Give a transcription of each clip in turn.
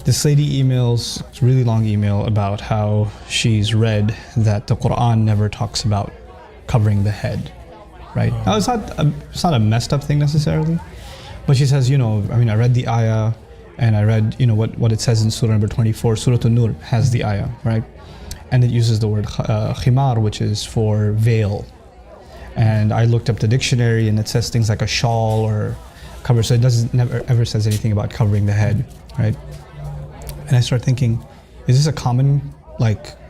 This lady emails, it's a really long email about how she's read that the Quran never talks about covering the head, right? Now, it's not a messed up thing necessarily, but she says, I read the ayah and I read, what it says in Surah number 24, Surah An-Nur has the ayah, right? And it uses the word khimar, which is for veil. And I looked up the dictionary and it says things like a shawl or cover, so it never ever says anything about covering the head, right? And I start thinking, is this a common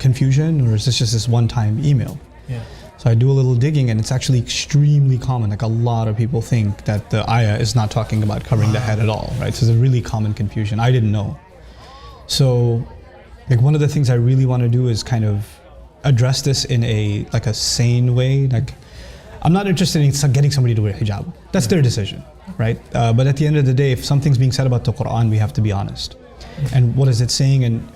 confusion, or is this just this one-time email? Yeah. So I do a little digging, and it's actually extremely common. A lot of people think that the ayah is not talking about covering the head at all, right? So it's a really common confusion. I didn't know. So one of the things I really want to do is kind of address this in a sane way. I'm not interested in getting somebody to wear hijab. That's their decision, right? But at the end of the day, if something's being said about the Quran, we have to be honest. And what is it saying? And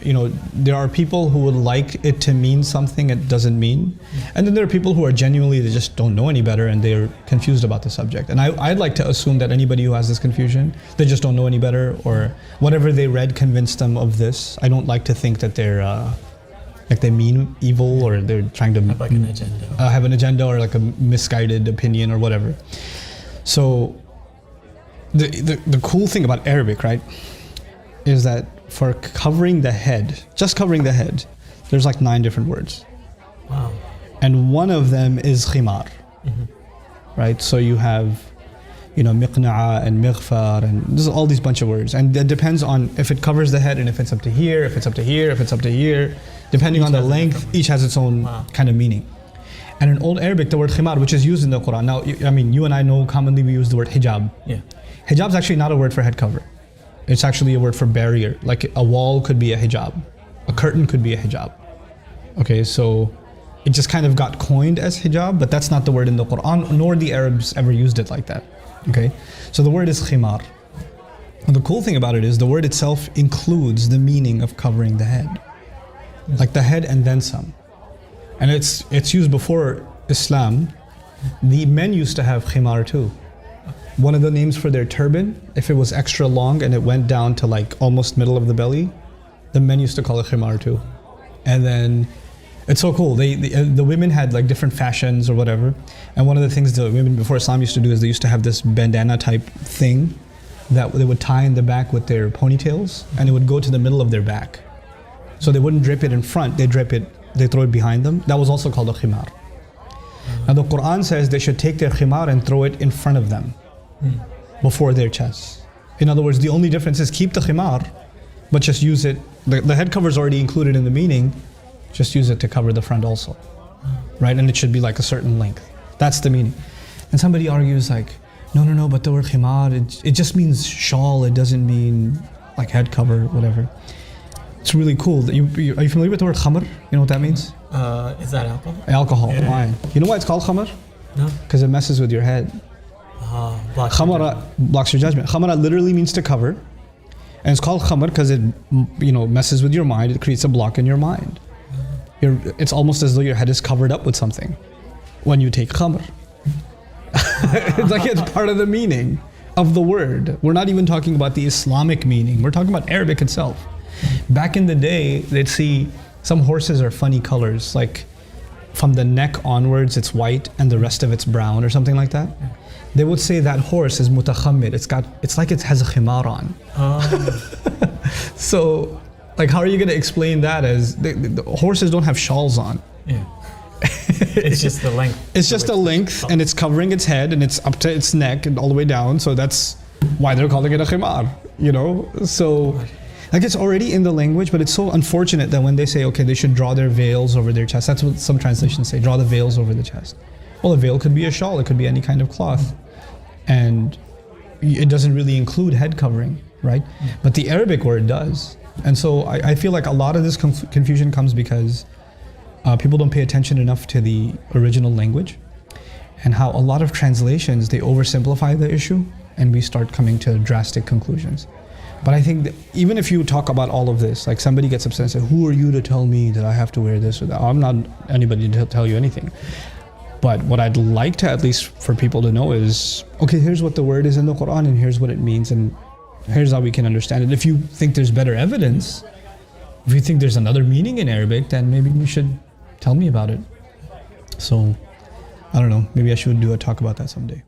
there are people who would like it to mean something it doesn't mean. And then there are people who are genuinely, they just don't know any better and they're confused about the subject. And I'd like to assume that anybody who has this confusion, they just don't know any better, or whatever they read convinced them of this. I don't like to think that they're they mean evil, or they're trying to have an agenda. Have an agenda, or a misguided opinion or whatever. So the cool thing about Arabic, right, is that for covering the head, just covering the head, there's 9 different words. Wow. And one of them is khimar, right? So you have, miqna'a and mighfar, and there's all these bunch of words. And that depends on if it covers the head and if it's up to here, if it's up to here, if it's up to here. Depending on the length, each has its own kind of meaning. And in Old Arabic, the word khimar, which is used in the Quran. Now, you and I know commonly we use the word hijab. Yeah. Hijab is actually not a word for head cover. It's actually a word for barrier. Like a wall could be a hijab. A curtain could be a hijab. Okay, so it just kind of got coined as hijab, but that's not the word in the Quran, nor the Arabs ever used it like that. Okay, so the word is khimar. And the cool thing about it is the word itself includes the meaning of covering the head. Like the head and then some. And it's used before Islam. The men used to have khimar too. One of the names for their turban, if it was extra long and it went down to almost middle of the belly, the men used to call it khimar too. And then it's so cool. The women had different fashions or whatever. And one of the things the women before Islam used to do is they used to have this bandana type thing that they would tie in the back with their ponytails, and it would go to the middle of their back. So they wouldn't drape it in front, they throw it behind them. That was also called a khimar. Now the Quran says they should take their khimar and throw it in front of them, before their chests. In other words, the only difference is keep the khimar, but just use it. The head cover is already included in the meaning, just use it to cover the front also, right? And it should be a certain length. That's the meaning. And somebody argues no, but the word khimar, it just means shawl, it doesn't mean head cover, whatever. It's really cool. Are you familiar with the word khamr? You know what that means? Is that alcohol? Alcohol, wine. You know why it's called khamr? No. Because it messes with your head. Khamara blocks your judgment. Khamara literally means to cover, and it's called khamr because it messes with your mind. It creates a block in your mind. It's almost as though your head is covered up with something when you take khamr. It's part of the meaning of the word. We're not even talking about the Islamic meaning. We're talking about Arabic itself. Back in the day, they'd see some horses are funny colors, from the neck onwards it's white and the rest of it's brown or something like that. They would say that horse is mutakhammir. It's like it has a khimar on. So, how are you going to explain that as the horses don't have shawls on? Yeah. It's just the length. It's just the length, and it's covering its head, and it's up to its neck and all the way down. So that's why they're calling it a khimar. So it's already in the language, but it's so unfortunate that when they say, okay, they should draw their veils over their chest. That's what some translations say, draw the veils over the chest. Well, a veil could be a shawl, it could be any kind of cloth. And it doesn't really include head covering, right? But the Arabic word does. And so I feel like a lot of this confusion comes because people don't pay attention enough to the original language, and how a lot of translations, they oversimplify the issue and we start coming to drastic conclusions. But I think that even if you talk about all of this, somebody gets upset and says, who are you to tell me that I have to wear this or that? I'm not anybody to tell you anything. But what I'd like to, at least for people to know, is, okay, here's what the word is in the Quran and here's what it means, and Here's how we can understand it. If you think there's better evidence, if you think there's another meaning in Arabic, then maybe you should tell me about it. So, I don't know. Maybe I should do a talk about that someday.